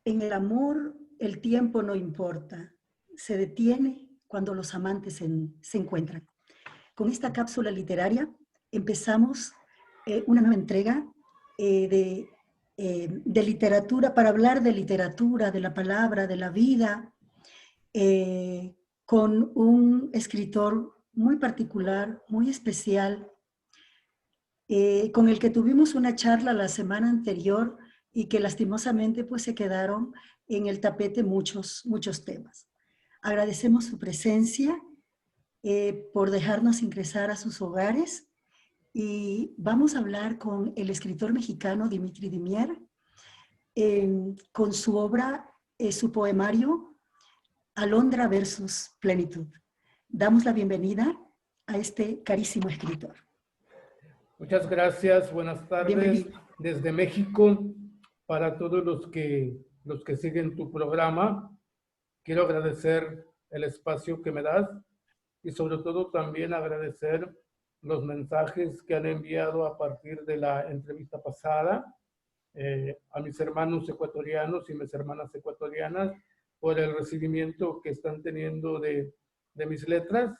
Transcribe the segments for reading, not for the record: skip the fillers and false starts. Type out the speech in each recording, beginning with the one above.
En el amor, el tiempo no importa. Se detiene cuando los amantes se encuentran. Con esta cápsula literaria empezamos una nueva entrega de literatura, para hablar de literatura, de la palabra, de la vida, con un escritor muy particular, muy especial, con el que tuvimos una charla la semana anterior y que lastimosamente pues se quedaron en el tapete muchos temas. Agradecemos su presencia, por dejarnos ingresar a sus hogares, y vamos a hablar con el escritor mexicano Dimitri Dimier, con su obra, su poemario Alondra versus Plenitud. Damos la bienvenida a este carísimo escritor. Muchas gracias, buenas tardes. Bienvenido. Desde México, para todos los que siguen tu programa, quiero agradecer el espacio que me das y sobre todo también agradecer los mensajes que han enviado a partir de la entrevista pasada a mis hermanos ecuatorianos y mis hermanas ecuatorianas por el recibimiento que están teniendo de mis letras.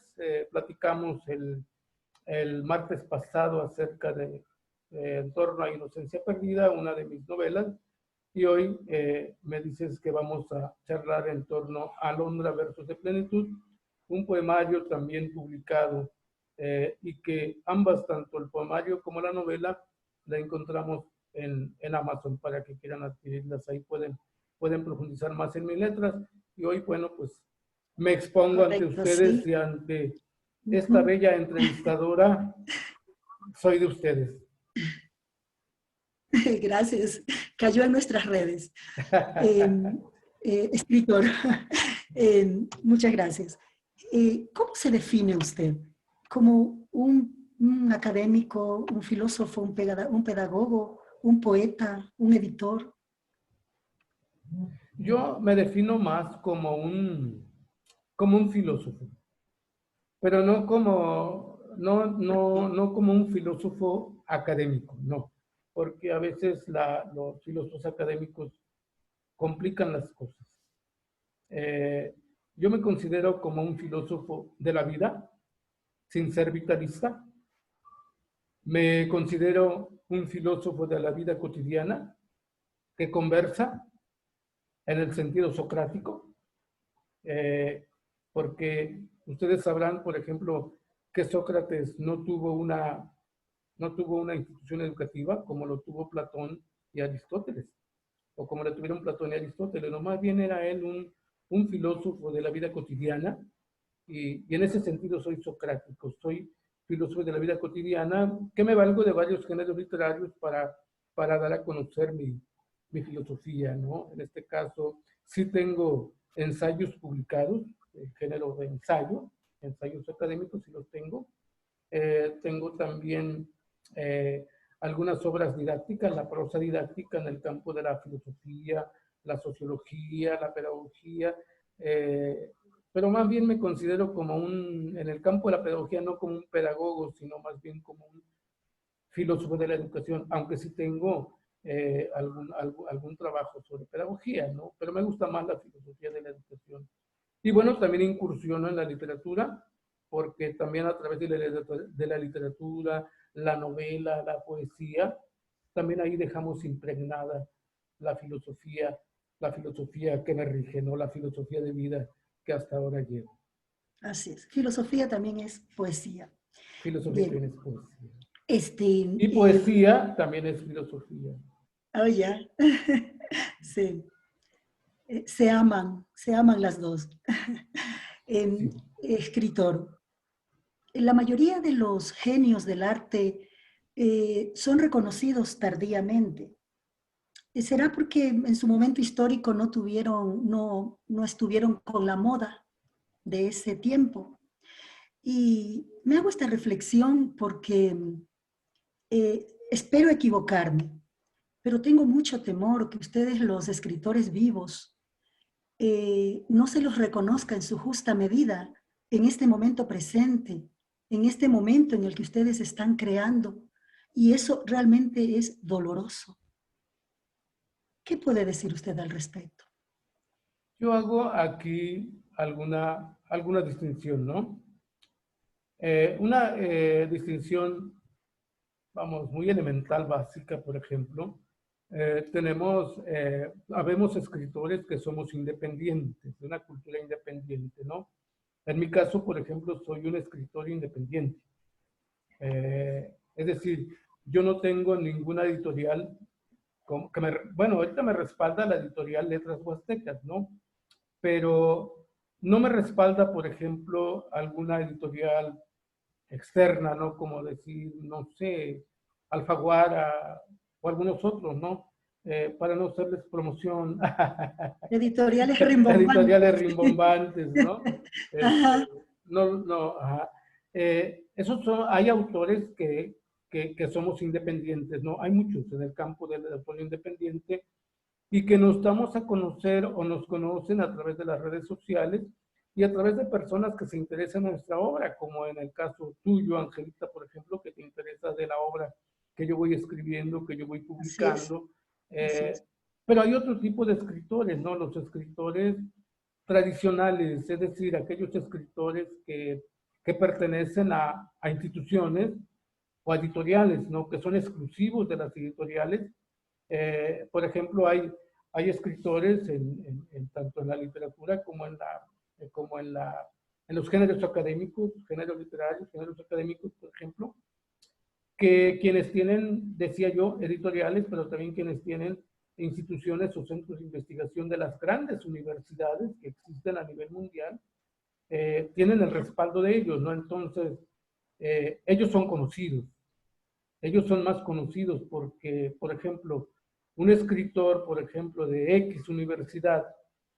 Platicamos el martes pasado acerca de En torno a Inocencia Perdida, una de mis novelas, y hoy me dices que vamos a charlar en torno a Alondra versus de Plenitud, un poemario también publicado y que ambas, tanto el poemario como la novela, la encontramos en Amazon para que quieran adquirirlas. Ahí pueden profundizar más en mis letras. Y hoy, bueno, pues me expongo ante ustedes, sí, y ante esta bella entrevistadora. Soy de ustedes. Gracias. Cayó en nuestras redes. Escritor, muchas gracias. ¿Cómo se define usted? ¿Como un académico, un filósofo, un pedagogo, un poeta, un editor? Yo me defino más como un filósofo, pero no como un filósofo académico, no, porque a veces los filósofos académicos complican las cosas. Yo me considero como un filósofo de la vida, sin ser vitalista. Me considero un filósofo de la vida cotidiana que conversa en el sentido socrático, porque ustedes sabrán, por ejemplo, que Sócrates no tuvo una institución educativa como lo tuvo Platón y Aristóteles, o como lo tuvieron Platón y Aristóteles. No, más bien era él un filósofo de la vida cotidiana, y en ese sentido soy socrático, soy filósofo de la vida cotidiana, que me valgo de varios géneros literarios para dar a conocer mi filosofía, ¿no? En este caso, sí tengo ensayos publicados, el género de ensayos académicos, sí los tengo. Tengo también algunas obras didácticas, la prosa didáctica en el campo de la filosofía, la sociología, la pedagogía, pero más bien me considero como en el campo de la pedagogía, no como un pedagogo, sino más bien como un filósofo de la educación, aunque sí tengo algún trabajo sobre pedagogía, ¿no? Pero me gusta más la filosofía de la educación. Y bueno, también incursiono en la literatura, porque también a través de la literatura, la novela, la poesía, también ahí dejamos impregnada la filosofía que me rige, ¿no? La filosofía de vida que hasta ahora llevo. Así es. Filosofía también es poesía. Filosofía también es poesía. Y poesía también es filosofía. Oh, ya. Sí. Se aman las dos. Sí. Escritor. La mayoría de los genios del arte son reconocidos tardíamente. ¿Será porque en su momento histórico no estuvieron con la moda de ese tiempo? Y me hago esta reflexión porque espero equivocarme, pero tengo mucho temor que ustedes, los escritores vivos, no se los reconozca en su justa medida en este momento presente, en este momento en el que ustedes están creando, y eso realmente es doloroso. ¿Qué puede decir usted al respecto? Yo hago aquí alguna distinción, ¿no? Una distinción, vamos, muy elemental, básica, por ejemplo. Habemos escritores que somos independientes, de una cultura independiente, ¿no? En mi caso, por ejemplo, soy un escritor independiente. Es decir, yo no tengo ninguna editorial, bueno, ahorita me respalda la editorial Letras Huastecas, ¿no? Pero no me respalda, por ejemplo, alguna editorial externa, ¿no? Como decir, no sé, Alfaguara o algunos otros, ¿no? Para no hacerles promoción. Editoriales rimbombantes. Editoriales rimbombantes, ¿no? Ajá. No, ajá. Hay autores que somos independientes, ¿no? Hay muchos en el campo del autor independiente y que nos damos a conocer o nos conocen a través de las redes sociales y a través de personas que se interesan en nuestra obra, como en el caso tuyo, Angelita, por ejemplo, que te interesa de la obra que yo voy escribiendo, que yo voy Así es, publicando. así es. Pero hay otro tipo de escritores, ¿no? Los escritores tradicionales, es decir, aquellos escritores que pertenecen a instituciones o editoriales, ¿no? Que son exclusivos de las editoriales. Por ejemplo, hay escritores tanto en la literatura como en los géneros académicos, géneros literarios, géneros académicos, por ejemplo, que quienes tienen, decía yo, editoriales, pero también quienes tienen instituciones o centros de investigación de las grandes universidades que existen a nivel mundial, tienen el respaldo de ellos, ¿no? Entonces, ellos son conocidos. Ellos son más conocidos porque, por ejemplo, un escritor, por ejemplo, de X universidad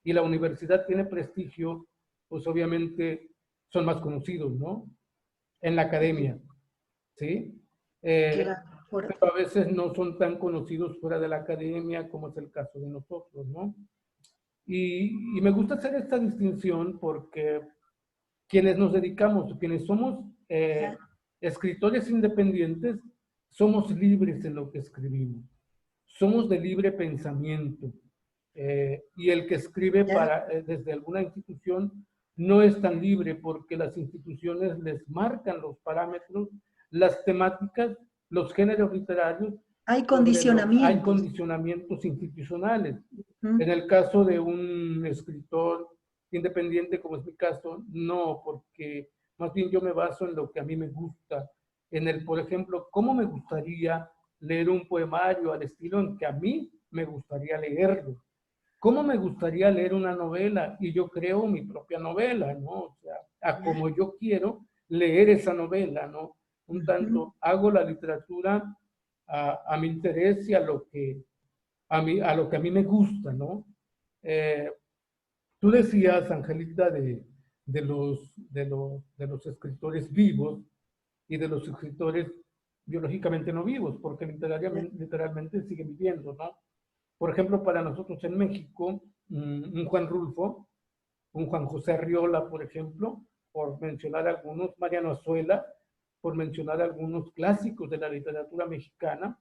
y la universidad tiene prestigio, pues obviamente son más conocidos, ¿no? En la academia, ¿sí? Claro, Pero a veces no son tan conocidos fuera de la academia como es el caso de nosotros, ¿no? Y me gusta hacer esta distinción porque quienes nos dedicamos, quienes somos escritores independientes, somos libres en lo que escribimos, somos de libre pensamiento. Y el que escribe desde alguna institución no es tan libre porque las instituciones les marcan los parámetros, las temáticas, los géneros literarios, hay hay condicionamientos. condicionamientos institucionales. En ¿Mm? el caso de un escritor independiente, como es mi caso, no, porque más bien yo me baso en lo que a mí me gusta. Por ejemplo, ¿cómo me gustaría leer un poemario al estilo en que a mí me gustaría leerlo? ¿Cómo me gustaría leer una novela? Y yo creo mi propia novela, ¿no? O sea, a como yo quiero leer esa novela, ¿no? Un Ujú. tanto hago la literatura a mi interés y a lo que a mí me gusta, ¿no? Eh, Tú decías, Angelita, de los escritores vivos y de los escritores biológicamente no vivos, porque literalmente siguen viviendo, ¿no? Por ejemplo, para nosotros en México, un Juan Rulfo, un Juan José Arriola, por ejemplo, por mencionar algunos, Mariano Azuela, por mencionar algunos clásicos de la literatura mexicana,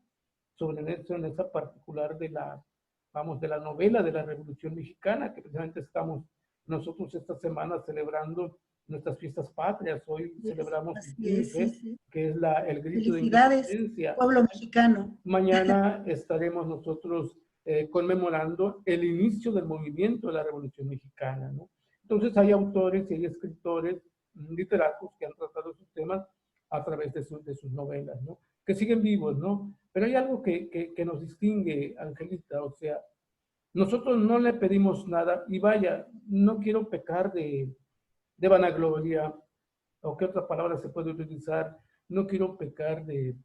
sobre eso, en esa particular de la novela de la Revolución Mexicana, que precisamente estamos nosotros esta semana celebrando nuestras fiestas patrias. Hoy celebramos el Así es, sí, 15, sí. que es el grito de Felicidades, independencia. pueblo mexicano. Mañana estaremos nosotros conmemorando el inicio del movimiento de la Revolución Mexicana, ¿no? Entonces hay autores y hay escritores literatos que han tratado esos temas a través de sus novelas, ¿no? Que siguen vivos, ¿no? Pero hay algo que nos distingue, Angelita, o sea, nosotros no le pedimos nada y vaya, no quiero pecar de vanagloria, o qué otra palabra se puede utilizar, no quiero pecar de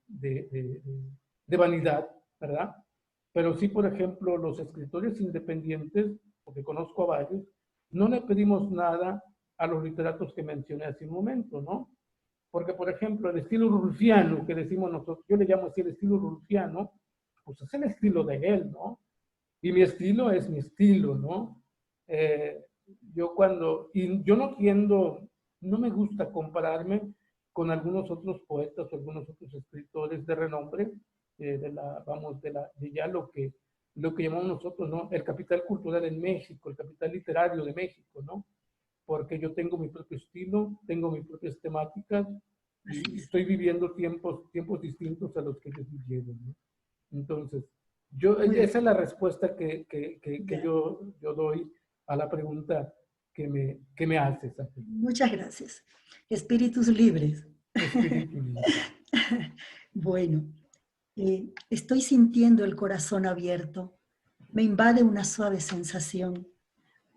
vanidad, ¿verdad? Pero sí, por ejemplo, los escritores independientes, porque conozco a varios, no le pedimos nada a los literatos que mencioné hace un momento, ¿no? Porque, por ejemplo, el estilo rulfiano que decimos nosotros, yo le llamo así el estilo rulfiano, pues es el estilo de él, ¿no? Y mi estilo es mi estilo, ¿no? Eh, y yo no tiendo, no me gusta compararme con algunos otros poetas o algunos otros escritores de renombre, vamos, de ya lo que llamamos nosotros, ¿no? El capital cultural en México, el capital literario de México, ¿no? Porque yo tengo mi propio estilo, tengo mis propias temáticas Así y es. estoy viviendo tiempos distintos a los que ellos vivieron, ¿no? Entonces, Muy bien. esa es la respuesta que Ya. yo doy a la pregunta que me haces, Ángel. Muchas gracias. Espíritus libres. Espíritu libre. Bueno, estoy sintiendo el corazón abierto. Me invade una suave sensación,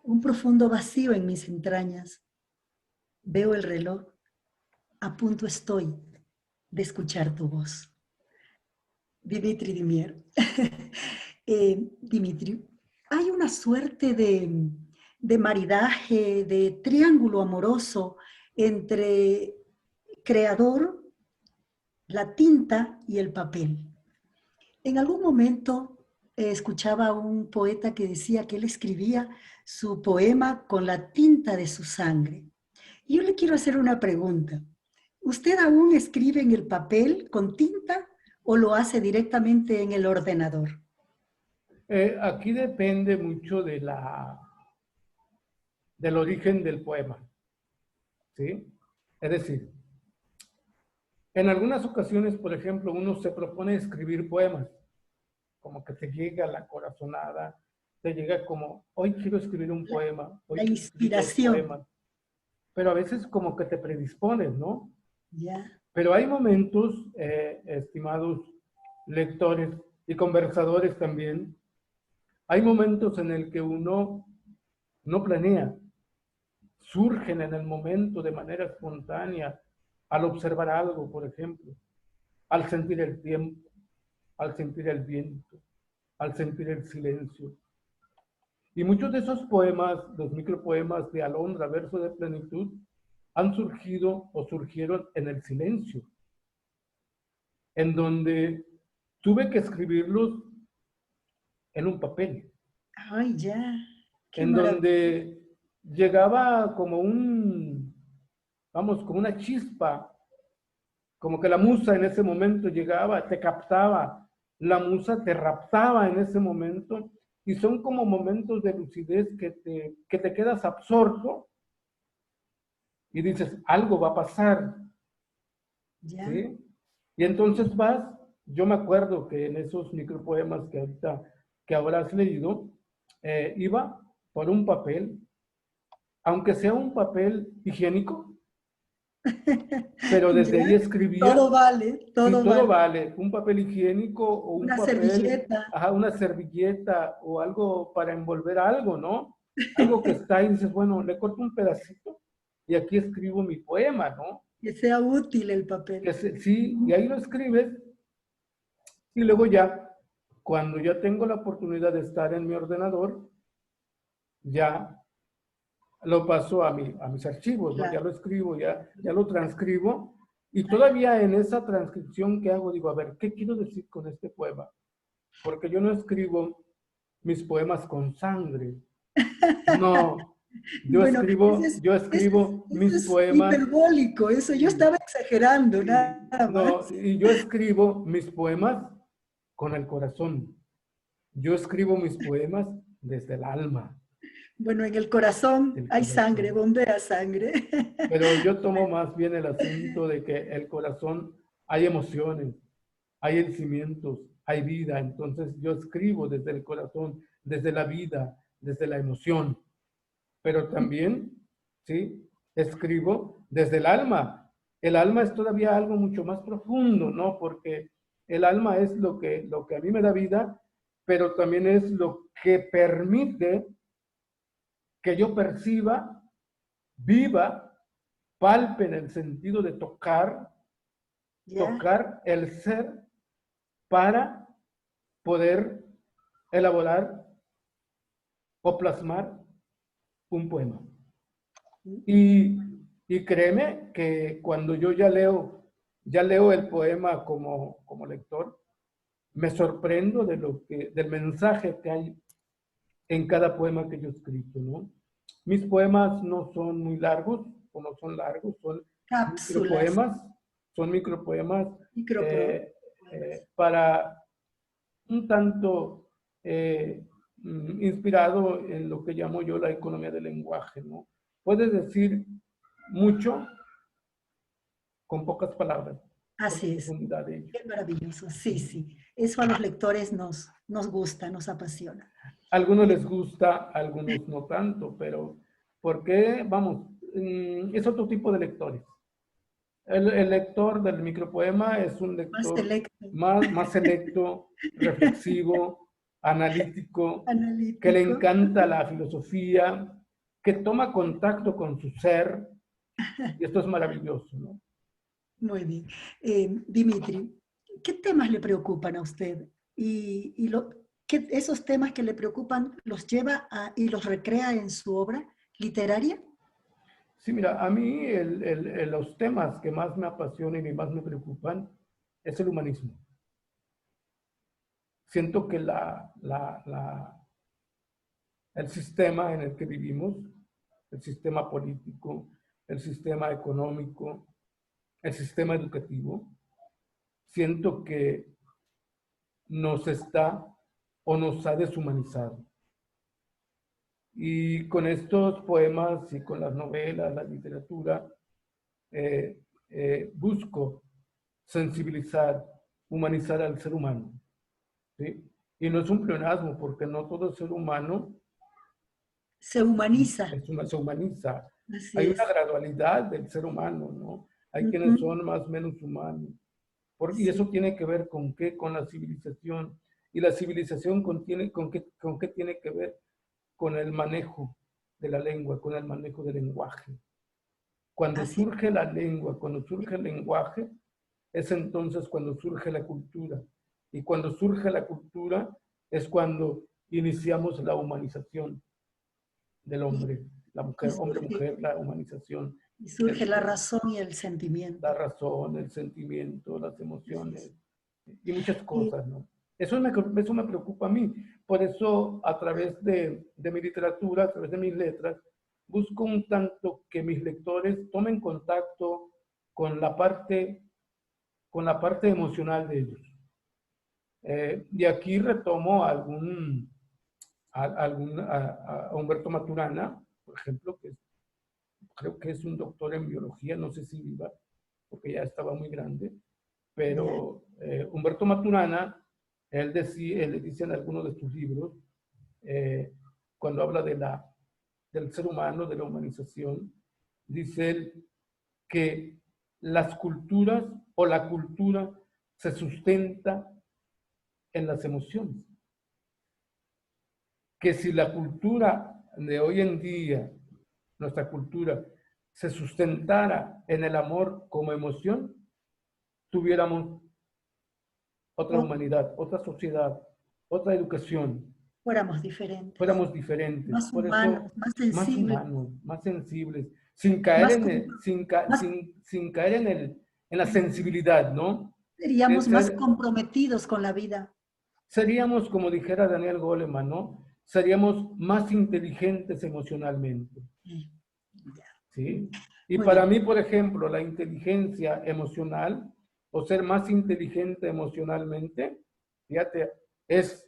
un profundo vacío en mis entrañas. Veo el reloj. A punto estoy de escuchar tu voz. Dimitri Dimier. Dimitri, hay una suerte de maridaje, de triángulo amoroso entre creador, la tinta y el papel. En algún momento escuchaba a un poeta que decía que él escribía su poema con la tinta de su sangre. Y yo le quiero hacer una pregunta. ¿Usted aún escribe en el papel con tinta o lo hace directamente en el ordenador? Aquí depende mucho del origen del poema, ¿sí? Es decir, en algunas ocasiones, por ejemplo, uno se propone escribir poemas, como que te llega la corazonada, te llega como, hoy quiero escribir un poema, hoy La quiero escribir dos inspiración. poemas, pero a veces como que te predispones, ¿no? Ya, Pero hay momentos, estimados lectores y conversadores también, hay momentos en el que uno no planea, surgen en el momento de manera espontánea, al observar algo, por ejemplo, al sentir el tiempo, al sentir el viento, al sentir el silencio. Y muchos de esos poemas, los micropoemas de Alondra, Verso de Plenitud, han surgido o surgieron en el silencio, en donde tuve que escribirlos en un papel, ay, ya, qué en maravilla. donde llegaba como vamos, como una chispa, como que la musa en ese momento llegaba, te captaba, la musa te raptaba en ese momento, y son como momentos de lucidez que te quedas absorto y dices, algo va a pasar, Ya, ¿sí? Y entonces vas, yo me acuerdo que en esos micropoemas que ahora has leído, iba por un papel, aunque sea un papel higiénico, pero desde ahí ya, escribía. todo vale, Sí, todo todo vale. vale, un papel higiénico o un Una papel, servilleta, ajá, una servilleta o algo para envolver algo, ¿no? Algo que está ahí y dices, bueno, le corto un pedacito y aquí escribo mi poema, ¿no? que sea útil el papel. Sí, y ahí lo escribes y luego ya, cuando ya tengo la oportunidad de estar en mi ordenador, ya lo paso a mis archivos, ¿no? Ya Claro, lo escribo, ya lo claro. transcribo y todavía en esa transcripción que hago digo, a ver, ¿qué quiero decir con este poema? Porque yo no escribo mis poemas con sangre, no, Bueno, yo escribo eso mis es poemas, hiperbólico, eso yo sí, estaba exagerando, sí, nada no, más. y yo escribo mis poemas con el corazón, yo escribo mis poemas desde el alma, Bueno, en el corazón del hay sangre, corazón. bombea sangre. Pero yo tomo más bien el asunto de que el corazón hay emociones, hay sentimientos, hay vida. Entonces yo escribo desde el corazón, desde la vida, desde la emoción. Pero también, ¿sí? Escribo desde el alma. El alma es todavía algo mucho más profundo, ¿no? Porque el alma es lo que a mí me da vida, pero también es lo que permite que yo perciba, viva, palpe en el sentido de Ya, tocar el ser para poder elaborar o plasmar un poema. Y, y créeme que cuando yo ya leo el poema como lector, me sorprendo del mensaje que hay en cada poema que yo he escrito, ¿no? Mis poemas no son muy largos, o no son largos, cápsulas, micropoemas, son micropoemas micropoemas. para un tanto inspirado en lo que llamo yo la economía del lenguaje, ¿no? Puedes decir mucho con pocas palabras, por la Así es. profundidad de ello. Qué maravilloso. Sí, sí. Eso a los lectores nos gusta, nos apasiona. A algunos Y les gusta, a algunos no tanto, pero ¿por qué? Vamos, es otro tipo de lectores. El lector del micropoema es un más lector selecto, más selecto, reflexivo, analítico, que le analítico. encanta la filosofía, que toma contacto con su ser, y esto es maravilloso, ¿no? Muy bien. Dimitri, ¿qué temas le preocupan a usted? ¿Qué, esos temas que le preocupan los lleva y los recrea en su obra literaria? Sí, mira, a mí los temas que más me apasionan y más me preocupan es el humanismo. Siento que el sistema en el que vivimos, el sistema político, el sistema económico, el sistema educativo, siento que nos está o nos ha deshumanizado. Y con estos poemas y con las novelas, la literatura, busco sensibilizar, humanizar al ser humano, ¿sí? Y no es un pleonasmo, porque no todo ser humano Se humaniza, se humaniza. así Hay una es. gradualidad del ser humano, ¿no? Hay quienes Ujú, son más o menos humanos. Y eso sí, tiene que ver con qué, con la civilización. Y la civilización con qué tiene que ver con el manejo de la lengua, con el manejo del lenguaje. Cuando así. surge la lengua, cuando surge el lenguaje, es entonces cuando surge la cultura. Y cuando surge la cultura es cuando iniciamos la humanización del Y, hombre, la y mujer, surge, hombre-mujer, la humanización y del surge la ser, razón y el la sentimiento. razón, el sentimiento, las Así emociones es. y muchas Y cosas, ¿no? Eso me preocupa a mí. Por eso, a través de mi literatura, a través de mis letras, busco un tanto que mis lectores tomen contacto con la parte, con la parte emocional de ellos. Y aquí retomo a Humberto Maturana, por ejemplo, que creo que es un doctor en biología, no sé si viva, porque ya estaba muy grande, ya, pero Humberto Maturana, él dice en algunos de sus libros, eh, cuando habla del ser humano, de la humanización, dice él que las culturas o la cultura se sustenta en las emociones. Que si la cultura de hoy en día, nuestra cultura, se sustentara en el amor como emoción, tuviéramos otra o humanidad, otra sociedad, otra educación, fuéramos diferentes, fuéramos diferentes. más Por eso, humanos, más más sensibles, humanos, más sensibles, sin caer más, en más sin caer en la sensibilidad, ¿no? De seríamos más ser, comprometidos con la vida. seríamos, como dijera Daniel Goleman, ¿no? Seríamos más inteligentes emocionalmente, Sí, ya. ¿sí? Y Muy para bien. mí, por ejemplo, la inteligencia emocional o ser más inteligente emocionalmente, fíjate, es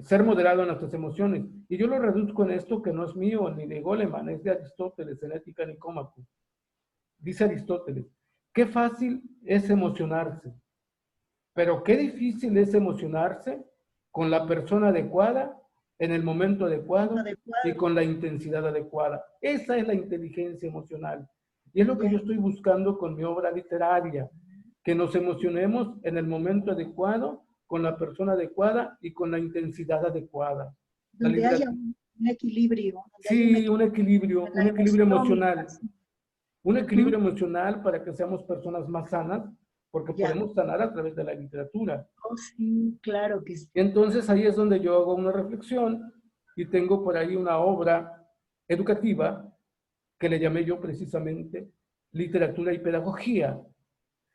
ser moderado en nuestras emociones. Y yo lo reduzco en esto que no es mío ni de Goleman, es de Aristóteles en Ética Nicómaco. Dice Aristóteles, qué fácil es emocionarse, pero qué difícil es emocionarse con la persona adecuada, en el momento adecuado y Adecuado. con la intensidad adecuada. Esa es la inteligencia emocional. Y es lo que yo Ya. estoy buscando con mi obra literaria, que nos emocionemos en el momento adecuado, con la persona adecuada y con la intensidad adecuada. La Donde haya literatura, un equilibrio, donde haya sí, la un equilibrio emoción y la emocional. razón. Un Ujú, equilibrio emocional para que seamos personas más sanas, porque ya. podemos sanar a través de la literatura. Oh, sí, claro que sí. Y entonces ahí es donde yo hago una reflexión y tengo por ahí una obra educativa que le llamé yo precisamente literatura y pedagogía,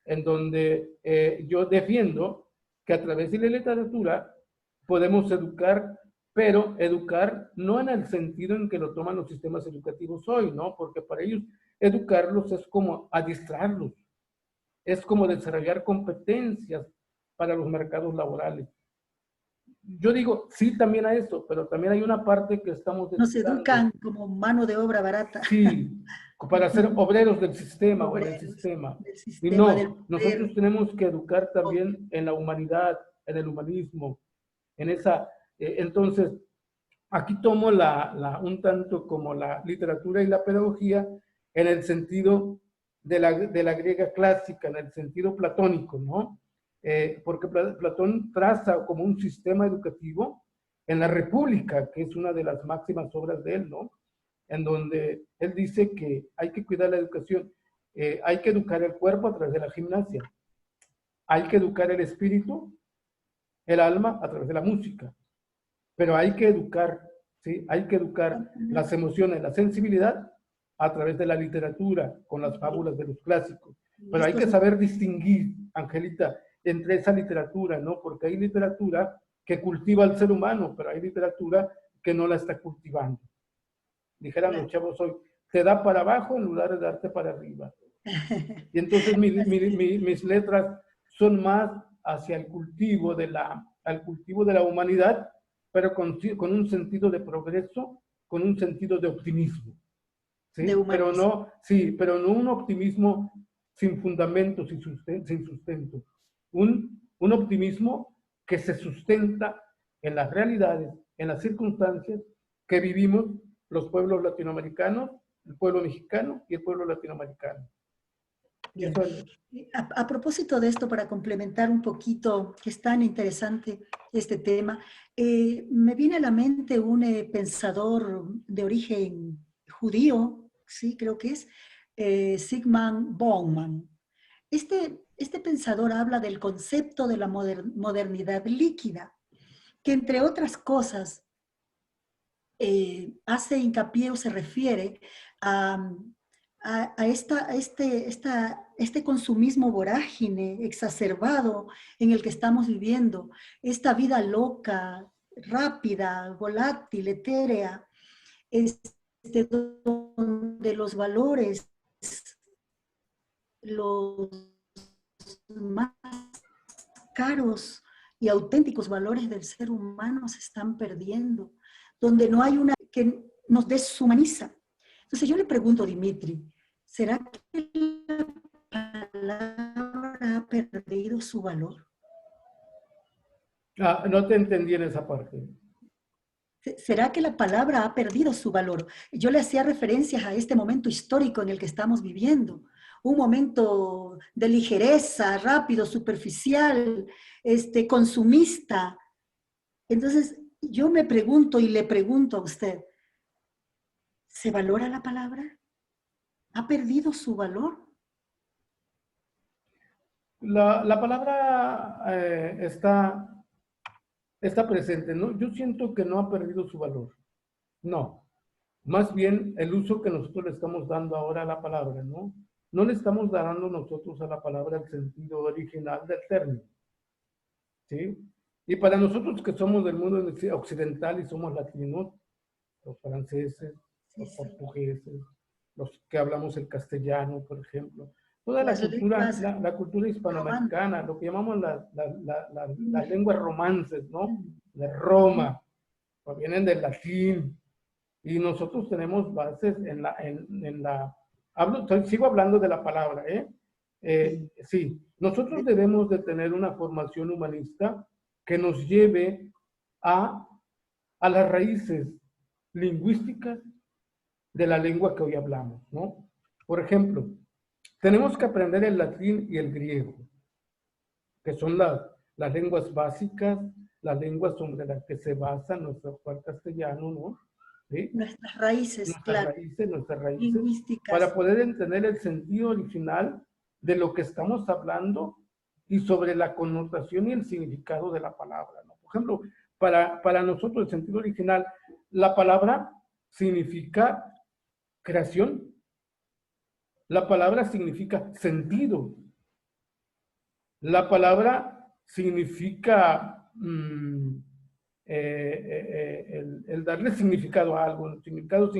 en donde yo defiendo que a través de la literatura podemos educar, pero educar no en el sentido en que lo toman los sistemas educativos hoy, ¿no? Porque para ellos educarlos es como adiestrarlos, es como desarrollar competencias para los mercados laborales. Yo digo, sí, también a eso, pero también hay una parte que estamos Nos descuidando. educan como mano de obra barata. Sí, para ser obreros del sistema o en el Obreros sistema. del Y sistema, del no, poder. nosotros tenemos que educar también en la humanidad, en el humanismo, en esa. Entonces, aquí tomo un tanto como la literatura y la pedagogía en el sentido de la griega clásica, en el sentido platónico, ¿no? Porque Platón traza como un sistema educativo en la República, que es una de las máximas obras de él, ¿no? En donde él dice que hay que cuidar la educación, hay que educar el cuerpo a través de la gimnasia, hay que educar el espíritu, el alma a través de la música, pero hay que educar, ¿sí? Hay que educar las emociones, la sensibilidad a través de la literatura, con las fábulas de los clásicos. Pero hay que saber distinguir, Angelita, entre esa literatura, ¿no? Porque hay literatura que cultiva al ser humano, pero hay literatura que no la está cultivando. Dijeran los chavos hoy, te da para abajo en lugar de darte para arriba. Y entonces mis letras son más hacia el cultivo al cultivo de la humanidad, pero con un sentido de progreso, con un sentido de optimismo. ¿Sí? Pero no un optimismo sin fundamento, sin sustento. Un optimismo que se sustenta en las realidades, en las circunstancias que vivimos los pueblos latinoamericanos, el pueblo mexicano y el pueblo latinoamericano. Bien. A propósito de esto, para complementar un poquito, que es tan interesante este tema, me viene a la mente un pensador de origen judío, sí, creo que es, Zygmunt Bauman. Este pensador habla del concepto de la modernidad líquida, que entre otras cosas hace hincapié o se refiere a este consumismo vorágine exacerbado en el que estamos viviendo, esta vida loca, rápida, volátil, etérea, donde los valores, los más caros y auténticos valores del ser humano se están perdiendo, donde no hay una que nos deshumaniza. Entonces yo le pregunto, Dimitri, ¿será que la palabra ha perdido su valor? No te entendí en esa parte. ¿Será que la palabra ha perdido su valor? Yo le hacía referencias a este momento histórico en el que estamos viviendo, un momento de ligereza, rápido, superficial, consumista. Entonces, yo me pregunto y le pregunto a usted, ¿se valora la palabra? ¿Ha perdido su valor? La palabra está presente, ¿no? Yo siento que no ha perdido su valor. No. Más bien el uso que nosotros le estamos dando ahora a la palabra, ¿no? No le estamos dando nosotros a la palabra el sentido original del término. ¿Sí? Y para nosotros que somos del mundo occidental y somos latinos, los franceses, los portugueses, los que hablamos el castellano, por ejemplo, toda la cultura hispanoamericana, lo que llamamos las lenguas romances, ¿no? De Roma, provienen del latín, y nosotros tenemos bases sigo hablando de la palabra, sí, nosotros debemos de tener una formación humanista que nos lleve a las raíces lingüísticas de la lengua que hoy hablamos, ¿no? Por ejemplo, tenemos que aprender el latín y el griego, que son las lenguas básicas, las lenguas sobre las que se basa nuestro actual castellano, ¿no? ¿Sí? Nuestras raíces, claro. Nuestras raíces, para poder entender el sentido original de lo que estamos hablando y sobre la connotación y el significado de la palabra, ¿no? Por ejemplo, para nosotros el sentido original, la palabra significa creación, la palabra significa sentido, la palabra significa el darle significado a algo, significado.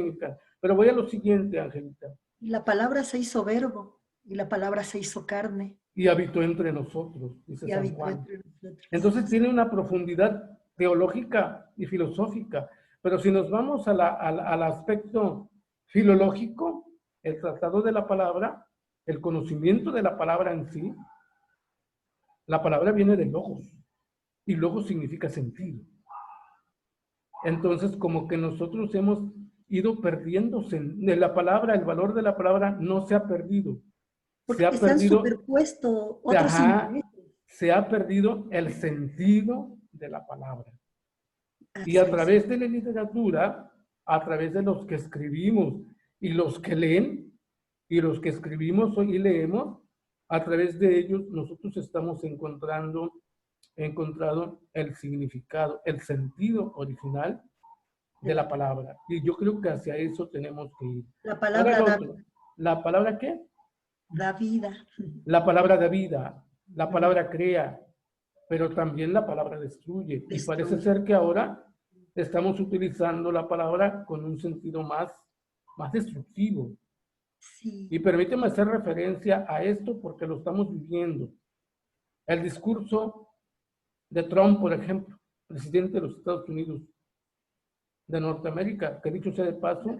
Pero voy a lo siguiente, Angelita. Y la palabra se hizo verbo, y la palabra se hizo carne. y habitó entre nosotros, dice Y San habitó Juan. entre nosotros. Entonces tiene una profundidad teológica y filosófica, pero si nos vamos al aspecto filológico, el tratado de la palabra, el conocimiento de la palabra en sí, la palabra viene de logos, y logos significa sentido. Entonces, como que nosotros hemos ido perdiéndose de la palabra, el valor de la palabra no se ha perdido. Se Porque ha se han perdido, superpuesto otros ajá, intereses. se ha perdido el sentido de la palabra. Y a Así es. través de la literatura, a través de los que escribimos y los que leen, y los que escribimos y leemos, a través de ellos nosotros estamos encontrado el significado, el sentido original de la palabra. Y yo creo que hacia eso tenemos que ir. La Ahora palabra el da, otro, ¿la palabra qué? da vida. La palabra da vida, la palabra crea, pero también la palabra destruye. Y parece Destruye. ser que ahora estamos utilizando la palabra con un sentido más destructivo. Sí. Y permíteme hacer referencia a esto porque lo estamos viviendo. El discurso de Trump, por ejemplo, presidente de los Estados Unidos de Norteamérica, que dicho sea de paso,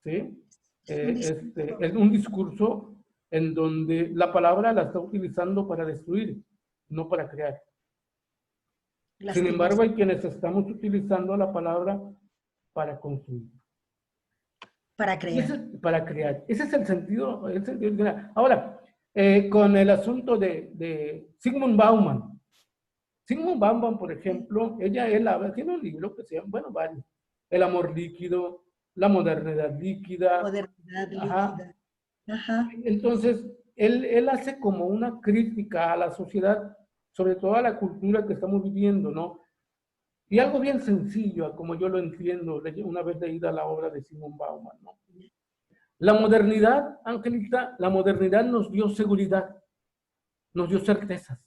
¿sí? Es un discurso en donde la palabra la está utilizando para destruir, no para crear. Sin embargo, hay quienes estamos utilizando la palabra para construir. Para crear. Para crear. Ese es el sentido. Ahora, con el asunto de Sigmund Bauman. Sigmund Bauman, por ejemplo, él tiene un libro que se llama, bueno, varios. El amor líquido, la modernidad líquida. Modernidad Ajá. líquida. Ajá. Entonces, él hace como una crítica a la sociedad, sobre todo a la cultura que estamos viviendo, ¿no? Y algo bien sencillo, como yo lo entiendo, una vez leída la obra de Sigmund Bauman, ¿no? La modernidad, Angelita, la modernidad nos dio seguridad, nos dio certezas,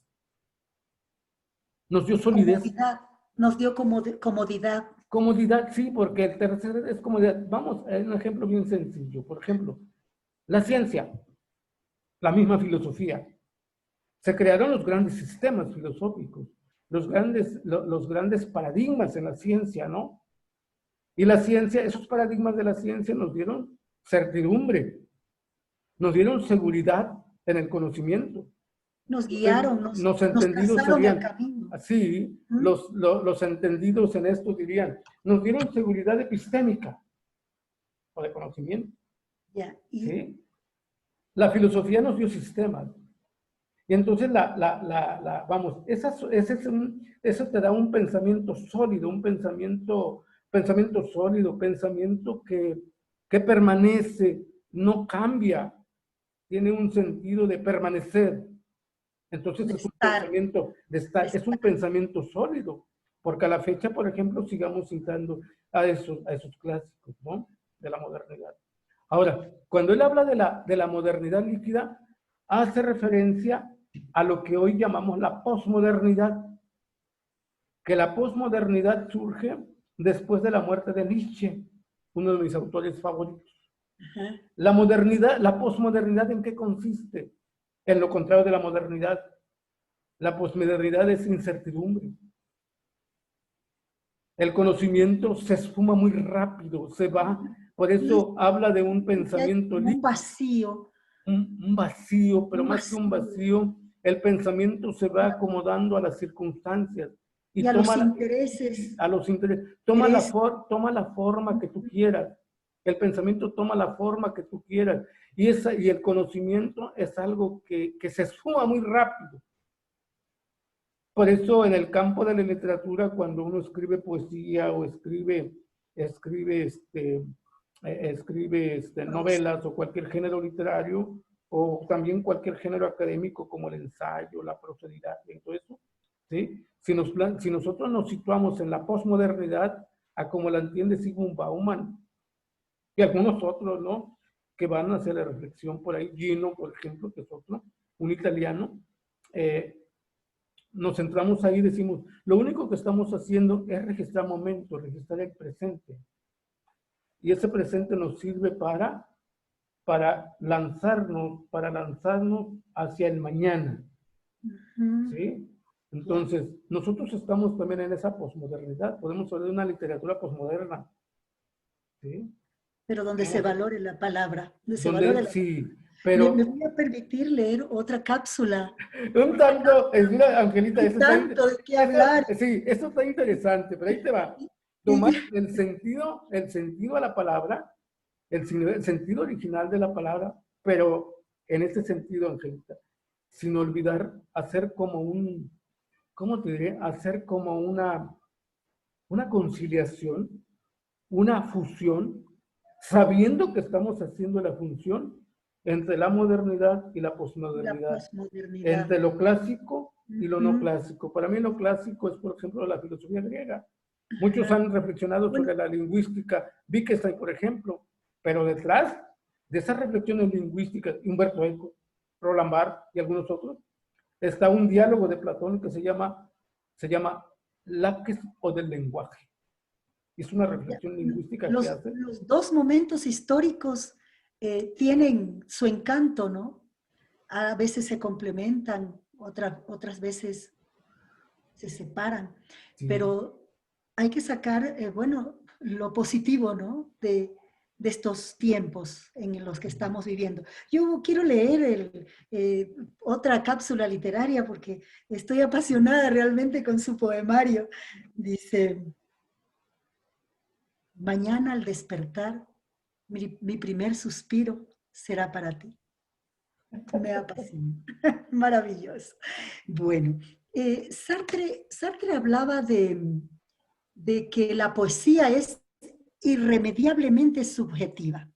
nos dio solidez. Comodidad. Nos dio comodidad. Comodidad, sí, porque el tercer es comodidad. Vamos, es un ejemplo bien sencillo. Por ejemplo, la ciencia, la misma filosofía. Se crearon los grandes sistemas filosóficos, los grandes paradigmas en la ciencia, ¿no? Y la ciencia, esos paradigmas de la ciencia nos dieron certidumbre, nos dieron seguridad en el conocimiento. Nos guiaron, Los nos entendidos trazaron el serían camino. así, los entendidos en esto dirían, nos dieron seguridad epistémica o de conocimiento. Ya, ¿Sí? La filosofía nos dio sistemas. Y entonces, vamos, eso te da un pensamiento sólido, pensamiento que permanece, no cambia, tiene un sentido de permanecer. Entonces es un pensamiento de estar, es un pensamiento sólido, porque a la fecha, por ejemplo, sigamos citando a esos clásicos, ¿no? De la modernidad. Ahora, cuando él habla de la modernidad líquida, hace referencia a lo que hoy llamamos la posmodernidad, que la posmodernidad surge después de la muerte de Nietzsche, uno de mis autores favoritos. La modernidad, la posmodernidad, ¿en qué consiste? En lo contrario de la modernidad. La posmodernidad es incertidumbre. El conocimiento se esfuma muy rápido, se va. Por eso habla de un pensamiento líquido. Un vacío. Un vacío, pero más que un vacío, el pensamiento se va acomodando a las circunstancias. Y a los intereses. A los intereses. Toma la forma que tú quieras. El pensamiento toma la forma que tú quieras. Y el conocimiento es algo que se esfuma muy rápido. Por eso en el campo de la literatura, cuando uno escribe poesía o escribe novelas o cualquier género literario, o también cualquier género académico como el ensayo, la prosodidaria y todo eso, ¿sí? Si nosotros nos situamos en la posmodernidad, a como la entiende Sigmund Bauman, y algunos otros, ¿no? Que van a hacer la reflexión por ahí, Gino, por ejemplo, que es otro, un italiano, nos centramos ahí y decimos, lo único que estamos haciendo es registrar momentos, registrar el presente. Y ese presente nos sirve para para lanzarnos hacia el mañana, ¿sí? Entonces, nosotros estamos también en esa posmodernidad, podemos hablar de una literatura posmoderna, ¿sí? Pero donde se valore la palabra, donde se valore Donde, la... sí, Me pero voy a permitir leer otra cápsula. un tanto, mira, Angelita, Hay tanto de qué hablar. sí, esto está interesante, pero ahí te va. Tomar el sentido a la palabra, el sentido original de la palabra, pero en este sentido, Angelita, sin olvidar hacer como un, ¿cómo te diré? Hacer como una conciliación, una fusión, sabiendo que estamos haciendo la función entre la modernidad y la La posmodernidad, posmodernidad. entre lo clásico y lo no clásico. Para mí lo clásico es, por ejemplo, la filosofía griega. Muchos han reflexionado sobre la lingüística, Wittgenstein, por ejemplo, pero detrás de esas reflexiones lingüísticas, Humberto Eco, Roland Barthes y algunos otros, está un diálogo de Platón que se llama Laques o del lenguaje. Es una reflexión lingüística que hace. Los dos momentos históricos tienen su encanto, ¿no? A veces se complementan, otras veces se separan, Sí. pero hay que sacar, bueno, lo positivo, ¿no? De estos tiempos en los que estamos viviendo. Yo quiero leer otra cápsula literaria porque estoy apasionada realmente con su poemario. Dice, mañana al despertar, mi primer suspiro será para ti. Me apasiona. Maravilloso. Bueno, Sartre hablaba de que la poesía es irremediablemente subjetiva.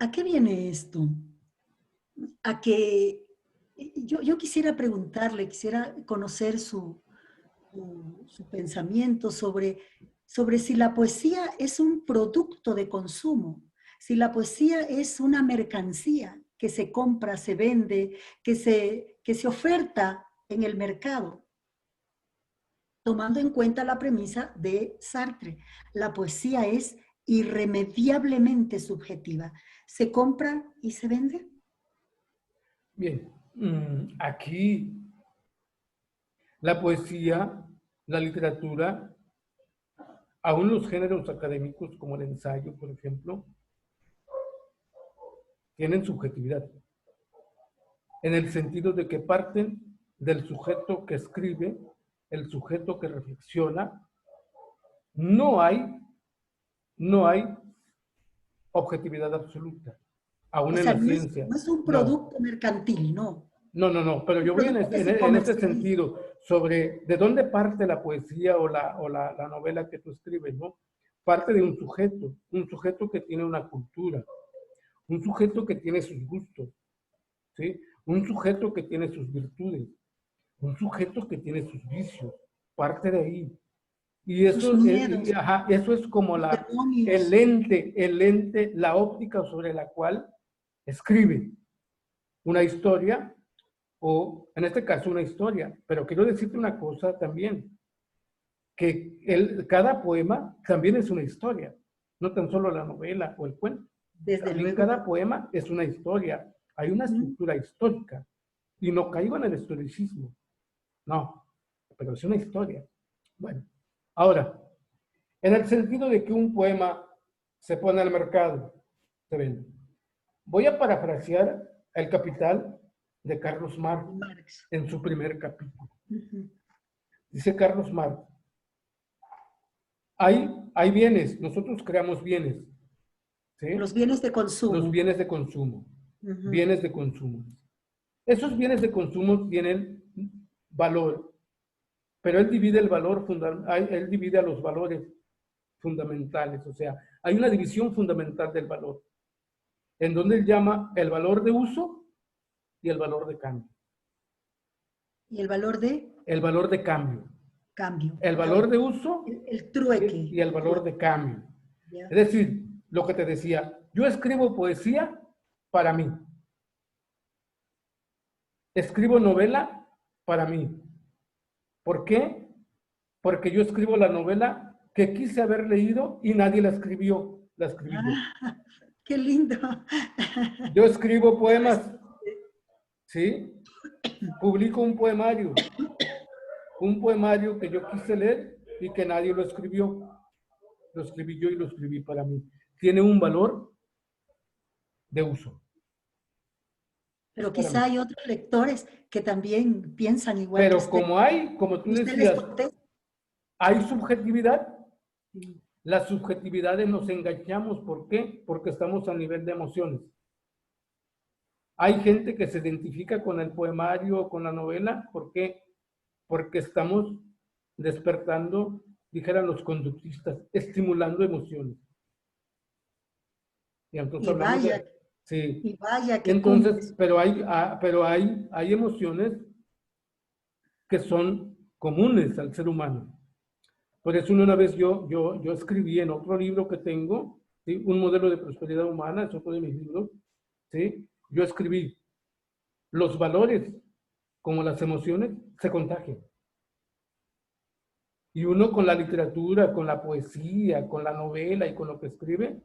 ¿A qué viene esto? A que yo quisiera preguntarle, quisiera conocer su pensamiento sobre si la poesía es un producto de consumo, si la poesía es una mercancía que se compra, se vende, que se oferta en el mercado, tomando en cuenta la premisa de Sartre. La poesía es irremediablemente subjetiva. ¿Se compra y se vende? Bien, aquí la poesía, la literatura, aún los géneros académicos como el ensayo, por ejemplo, tienen subjetividad, en el sentido de que parten del sujeto que escribe, el sujeto que reflexiona. No hay objetividad absoluta, aún O en sea, la no ciencia. es un No, producto mercantil, no. no, pero Un yo voy producto que se en este comercializa. sentido, sobre de dónde parte la poesía o la novela que tú escribes, ¿no? Parte de un sujeto que tiene una cultura, un sujeto que tiene sus gustos, ¿sí? Un sujeto que tiene sus virtudes, un sujeto que tiene sus vicios, parte de ahí. Y Sus eso, miedos, eso es como sus el demonios. lente, la óptica sobre la cual escribe una historia, o en este caso una historia. Pero quiero decirte una cosa también, que cada poema también es una historia, no tan solo la novela o el cuento. Desde También luego que cada poema es una historia, hay una estructura histórica. Y no caigo en el historicismo, no, pero es una historia. Bueno, ahora, en el sentido de que un poema se pone al mercado, se vende. Voy a parafrasear El Capital de Carlos Marx Marx. en su primer capítulo. Dice Carlos Marx, hay bienes, nosotros creamos bienes, ¿sí? Los bienes de consumo. Los bienes de consumo, bienes de consumo. Esos bienes de consumo tienen valor, pero él divide el valor, él divide a los valores fundamentales, o sea, hay una división fundamental del valor, en donde él llama el valor de uso y el valor de cambio. ¿Y el valor de? El valor de cambio. Cambio. El valor de uso el trueque. y el valor de cambio. ¿Ya? Es decir, lo que te decía, yo escribo poesía para mí. Escribo novela para mí. ¿Por qué? Porque yo escribo la novela que quise haber leído y nadie la escribió, la escribí yo. Qué lindo. Yo escribo poemas, ¿sí? Publico un poemario que yo quise leer y que nadie lo escribió. Lo escribí yo y lo escribí para mí. Tiene un valor de uso. Es Pero para quizá mí. hay otros lectores que también piensan igual que Pero usted. como tú Usted les decías, contesta. hay subjetividad. Sí. Las subjetividades nos enganchamos. ¿Por qué? Porque estamos a nivel de emociones. Hay gente que se identifica con el poemario o con la novela. ¿Por qué? Porque estamos despertando, dijeran los conductistas, estimulando emociones. Y entonces Y hablamos vaya, de... Sí. y vaya que cumple. Entonces, pero hay emociones que son comunes al ser humano. Por eso una vez yo escribí en otro libro que tengo, ¿sí? Un modelo de prosperidad humana, es otro de mis libros, ¿sí? Yo escribí, los valores como las emociones se contagian. Y uno con la literatura, con la poesía, con la novela y con lo que escribe,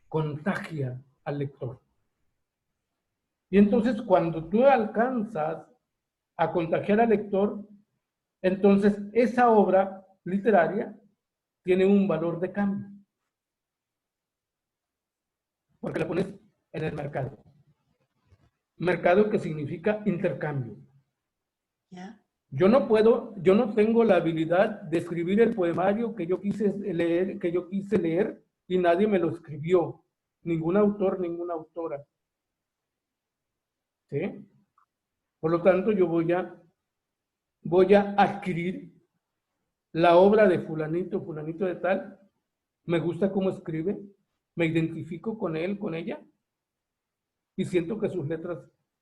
contagia al lector. Y entonces cuando tú alcanzas a contagiar al lector, entonces esa obra literaria tiene un valor de cambio, porque la pones en el mercado. Mercado que significa intercambio. ¿Ya? Yo no tengo la habilidad de escribir el poemario que yo quise leer y nadie me lo escribió. Ningún autor, ninguna autora. ¿Sí? Por lo tanto, voy a adquirir la obra de fulanito, fulanito de tal. Me gusta cómo escribe, me identifico con él, con ella, y siento que sus letras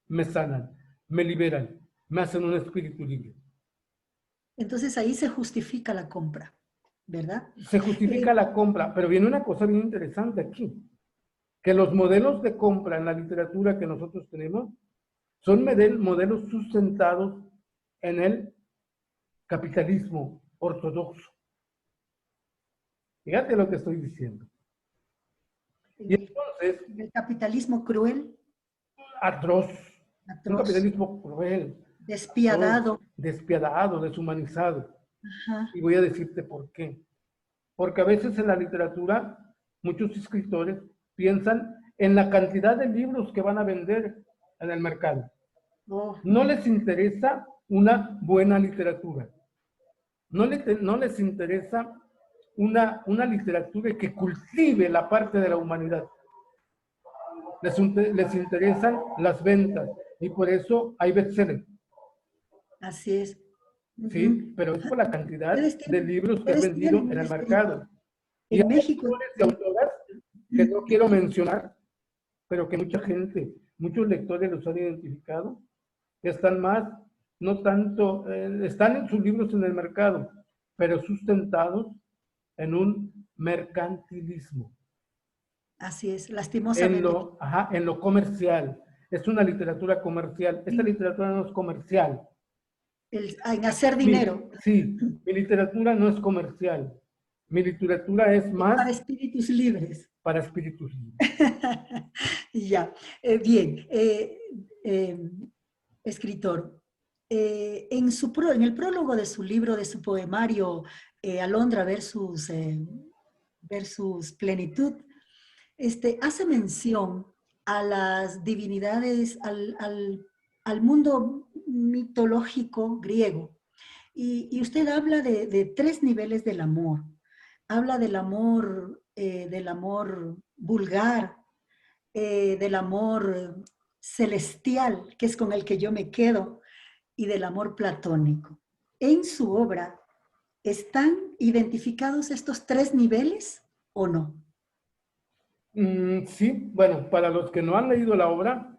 me sanan, me liberan, me hacen un espíritu libre. Entonces ahí se justifica la compra, ¿verdad? Se justifica la compra, pero viene una cosa bien interesante aquí, que los modelos de compra en la literatura que nosotros tenemos son modelos sustentados en el capitalismo ortodoxo. Fíjate lo que estoy diciendo. En Y el, entonces, en el capitalismo cruel, atroz, un atroz, capitalismo cruel, atroz, despiadado. despiadado, deshumanizado. Ajá. Y voy a decirte por qué. Porque a veces en la literatura muchos escritores piensan en la cantidad de libros que van a vender en el mercado. Oh, No les interesa una buena literatura. No les interesa una literatura que cultive la parte de la humanidad. Les interesan las ventas y por eso hay bestsellers, así es. ¿sí? Ujú. Pero es por la cantidad de libros que has Ustedes vendido tienen en un el escritor. mercado. Y En hay México, autores y autoras que no quiero mencionar, pero que mucha gente, muchos lectores los han identificado, que están más, no tanto, están en sus libros en el mercado, pero sustentados en un mercantilismo, así es, lastimosamente. en lo comercial. Es una literatura comercial. Esta literatura no es comercial. En hacer dinero. Sí, mi literatura no es comercial. Mi literatura es Es más para espíritus libres. para espíritus libres. Ya, bien. Eh, escritor, en el prólogo de su libro, de su poemario, Alondra versus Plenitud, hace mención a las divinidades, al mundo mitológico griego. Y usted habla de tres niveles del amor. Habla del amor vulgar, del amor celestial, que es con el que yo me quedo, y del amor platónico. En su obra, ¿están identificados estos tres niveles o no? Sí, bueno, para los que no han leído la obra,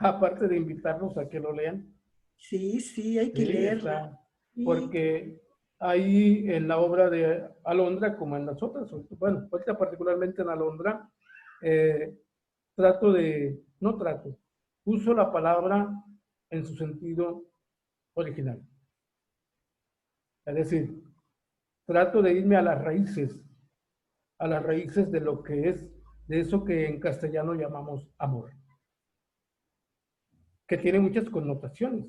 aparte de invitarlos a que lo lean, Sí, sí, hay que sí, leerla. está, Sí, porque ahí en la obra de Alondra, como en las otras, bueno, ahorita particularmente en Alondra, eh, no trato, uso la palabra en su sentido original. Es decir, trato de irme a las raíces de lo que es de eso que en castellano llamamos amor, que tiene muchas connotaciones,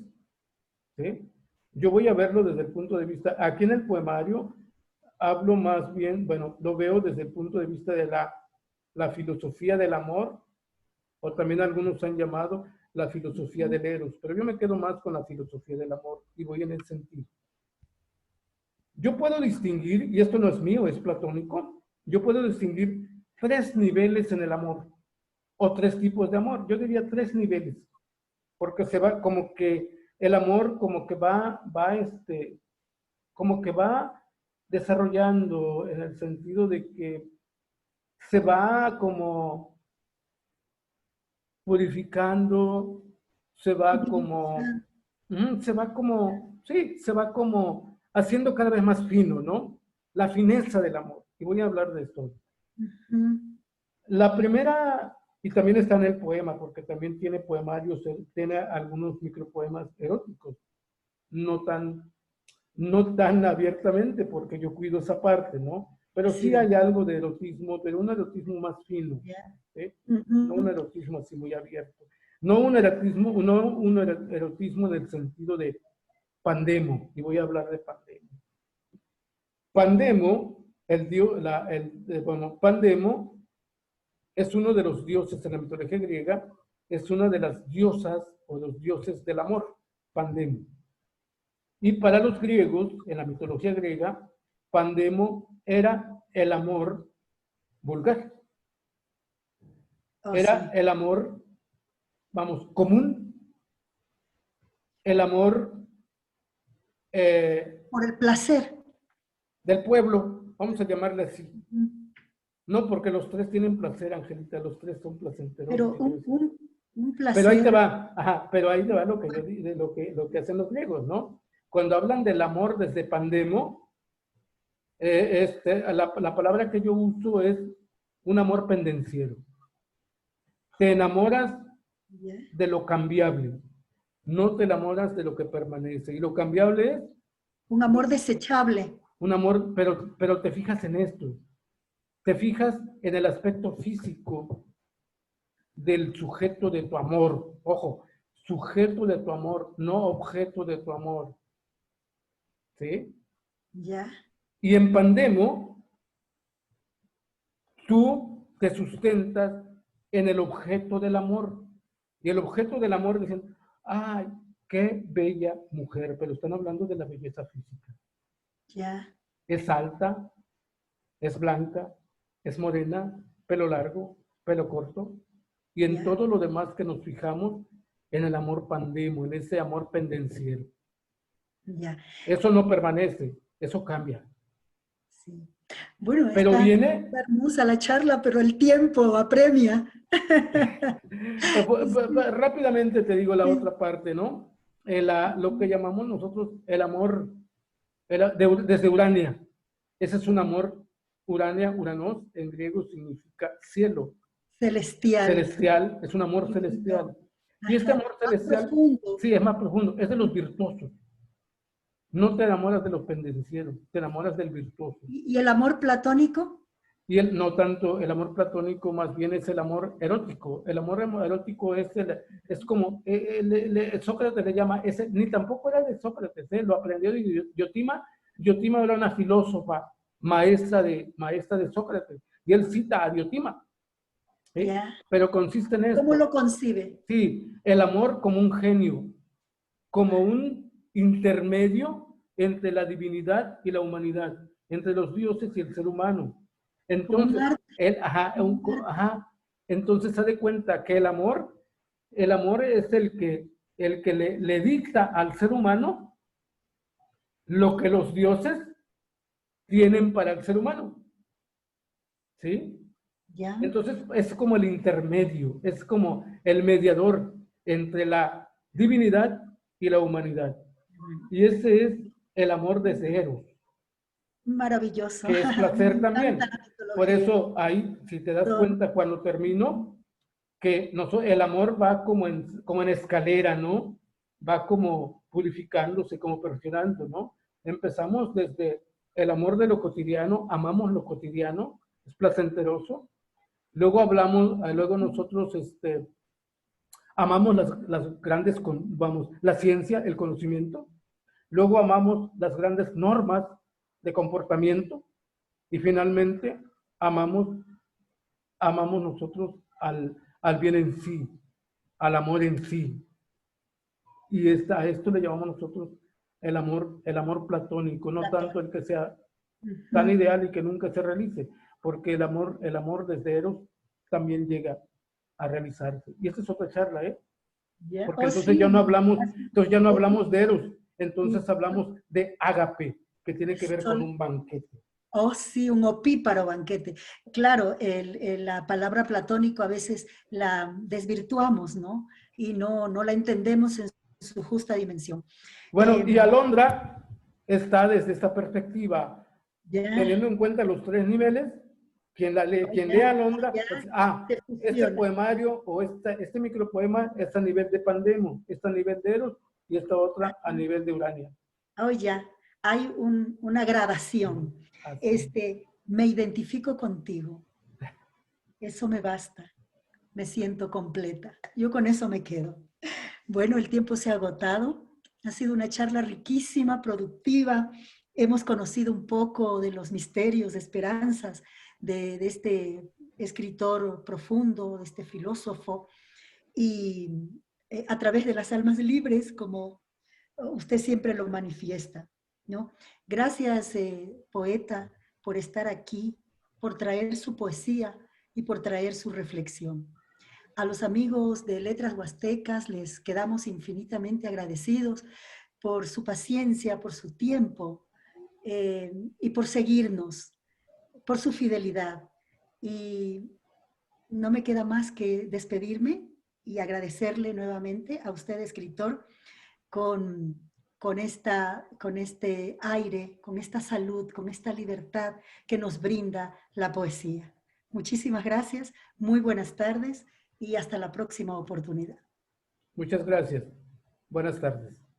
¿sí? Yo voy a verlo desde el punto de vista, aquí en el poemario hablo más bien, bueno, lo veo desde el punto de vista de la filosofía del amor, o también algunos han llamado la filosofía del eros, pero yo me quedo más con la filosofía del amor y voy en el sentido. Yo puedo distinguir, y esto no es mío, es platónico, yo puedo distinguir 3 niveles en el amor, o 3 tipos de amor. Yo diría 3 niveles, porque se va como que el amor como que como que va desarrollando en el sentido de que se va como purificando, se va como, sí, se va como haciendo cada vez más fino, ¿no? La fineza del amor. Y voy a hablar de esto. La primera, y también está en el poema, porque también tiene poemarios, tiene algunos micropoemas eróticos, no tan abiertamente, porque yo cuido esa parte, ¿no? Pero sí hay algo de erotismo, pero un erotismo más fino, ¿eh? No un erotismo así muy abierto. No un erotismo en el sentido de Pandemo, y voy a hablar de Pandemo. Pandemo, Pandemo es uno de los dioses en la mitología griega, es una de las diosas o los dioses del amor, Pandemo. Y para los griegos, en la mitología griega, Pandemo era el amor vulgar. Era el amor, vamos, común, el amor por el placer del pueblo, vamos a llamarle así. No, porque los 3 tienen placer, Angelita, los 3 son placenteros. Pero un placer. Pero ahí te va, pero ahí te va lo que hacen los griegos, ¿no? Cuando hablan del amor desde Pandemo, la palabra que yo uso es un amor pendenciero. Te enamoras de lo cambiable, no te enamoras de lo que permanece. Y lo cambiable es un amor desechable. Un amor, pero te fijas en esto. Te fijas en el aspecto físico del sujeto de tu amor. Ojo, sujeto de tu amor, no objeto de tu amor. ¿Sí? Ya. Y en Pandemo, tú te sustentas en el objeto del amor. Y el objeto del amor dicen, ay, qué bella mujer, pero están hablando de la belleza física. Ya. Es alta, es blanca, es morena, pelo largo, pelo corto. Y en todo lo demás que nos fijamos, en el amor pandemo, en ese amor pendenciero. Ya. Eso no permanece, eso cambia. Sí. Bueno, pero viene hermosa la charla, pero el tiempo apremia. Rápidamente te digo la otra parte, ¿no? Lo que llamamos nosotros el amor desde Urania. Ese es un amor, Urania, Uranos, en griego significa cielo. Celestial. Celestial, es un amor celestial. Y este amor celestial, sí, es más profundo, es de los virtuosos. No te enamoras de los pendencieros, te enamoras del virtuoso. ¿Y el amor platónico? Y no tanto el amor platónico, más bien es el amor erótico. El amor erótico es como, Sócrates le llama, ni tampoco era de Sócrates, lo aprendió de Diotima. Diotima era una filósofa, maestra de Sócrates, y él cita a Diotima. Pero consiste en esto. ¿Cómo lo concibe? Sí, el amor como un genio, como un intermedio entre la divinidad y la humanidad, entre los dioses y el ser humano. Entonces, entonces se da cuenta que el amor es el que le dicta al ser humano lo que los dioses tienen para el ser humano. ¿Sí? Ya. Entonces es como el intermedio, es como el mediador entre la divinidad y la humanidad. Y ese es el amor desde Eros. Maravilloso. Que es placer también. Por eso ahí, si te das cuenta cuando termino, que el amor va como en escalera, ¿no? Va como purificándose, como perfeccionando, ¿no? Empezamos desde el amor de lo cotidiano, amamos lo cotidiano, es placenteroso, Luego hablamos, luego nosotros amamos las grandes, vamos, la ciencia, el conocimiento. Luego amamos las grandes normas de comportamiento. Y finalmente amamos nosotros al bien en sí, al amor en sí. Y a esto le llamamos nosotros el amor platónico, no tanto el que sea tan ideal y que nunca se realice, porque el amor desde Eros también llega a realizarse. Y esta es otra charla, ¿eh? Yeah. Porque entonces ya no hablamos de Eros, entonces Sí. hablamos de ágape, que tiene que ver con un banquete. Oh, sí, un opíparo banquete. Claro, la palabra platónico a veces la desvirtuamos, ¿no? Y no la entendemos en su justa dimensión. Bueno, y Alondra está desde esta perspectiva, Yeah. teniendo en cuenta los 3 niveles. Quien lea Alondra, pues, este poemario o este micropoema es a nivel de Pandemo, este a nivel de Eros y esta otra a nivel de Urania. Oh, ya, hay una gradación. Me identifico contigo. Eso me basta. Me siento completa. Yo con eso me quedo. Bueno, el tiempo se ha agotado. Ha sido una charla riquísima, productiva. Hemos conocido un poco de los misterios, de esperanzas de este escritor profundo, de este filósofo. Y a través de las almas libres, como usted siempre lo manifiesta, ¿no? Gracias, poeta, por estar aquí, por traer su poesía y por traer su reflexión. A los amigos de Letras Huastecas les quedamos infinitamente agradecidos por su paciencia, por su tiempo y por seguirnos, por su fidelidad. Y no me queda más que despedirme y agradecerle nuevamente a usted, escritor, con este aire, con esta salud, con esta libertad que nos brinda la poesía. Muchísimas gracias, muy buenas tardes y hasta la próxima oportunidad. Muchas gracias. Buenas tardes.